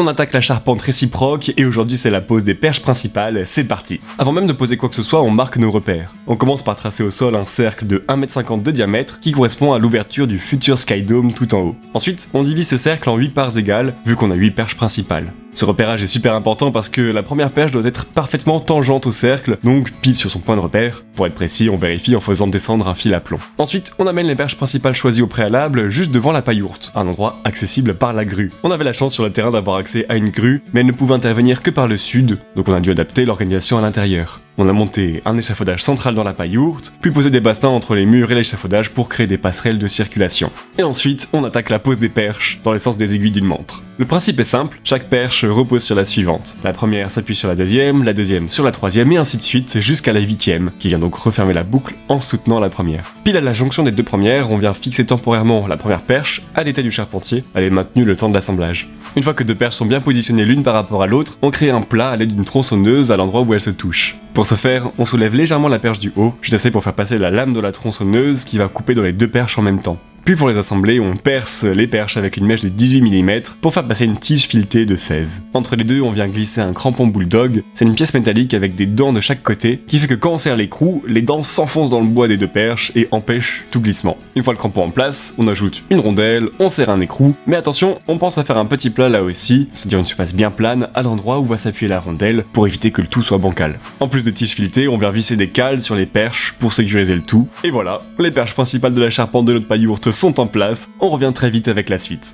On attaque la charpente réciproque et aujourd'hui c'est la pose des perches principales, c'est parti. Avant même de poser quoi que ce soit, on marque nos repères. On commence par tracer au sol un cercle de 1,50 m de diamètre qui correspond à l'ouverture du futur Sky Dome tout en haut. Ensuite, on divise ce cercle en 8 parts égales vu qu'on a 8 perches principales. Ce repérage est super important parce que la première perche doit être parfaitement tangente au cercle, donc pile sur son point de repère. Pour être précis, on vérifie en faisant descendre un fil à plomb. Ensuite, on amène les perches principales choisies au préalable juste devant la paillourte, un endroit accessible par la grue. On avait la chance sur le terrain d'avoir accès à une grue, mais elle ne pouvait intervenir que par le sud, donc on a dû adapter l'organisation à l'intérieur. On a monté un échafaudage central dans la paillourte, puis posé des bastins entre les murs et l'échafaudage pour créer des passerelles de circulation. Et ensuite, on attaque la pose des perches, dans le sens des aiguilles d'une montre. Le principe est simple, chaque perche repose sur la suivante. La première s'appuie sur la deuxième sur la troisième, et ainsi de suite jusqu'à la 8ème, qui vient donc refermer la boucle en soutenant la première. Pile à la jonction des deux premières, on vient fixer temporairement la première perche à l'état du charpentier, elle est maintenue le temps de l'assemblage. Une fois que deux perches sont bien positionnées l'une par rapport à l'autre, on crée un plat à l'aide d'une tronçonneuse à l'endroit où elles se touchent. Pour ce faire, on soulève légèrement la perche du haut, juste assez pour faire passer la lame de la tronçonneuse qui va couper dans les deux perches en même temps. Puis pour les assembler, on perce les perches avec une mèche de 18 mm pour faire passer une tige filetée de 16. Entre les deux, on vient glisser un crampon bulldog, c'est une pièce métallique avec des dents de chaque côté, qui fait que quand on serre l'écrou, les dents s'enfoncent dans le bois des deux perches et empêchent tout glissement. Une fois le crampon en place, on ajoute une rondelle, on serre un écrou, mais attention, on pense à faire un petit plat là aussi, c'est-à-dire une surface bien plane à l'endroit où va s'appuyer la rondelle pour éviter que le tout soit bancal. En plus des tiges filetées, on vient visser des cales sur les perches pour sécuriser le tout, et voilà, les perches principales de la charpente de notre paillourte sont en place, on revient très vite avec la suite.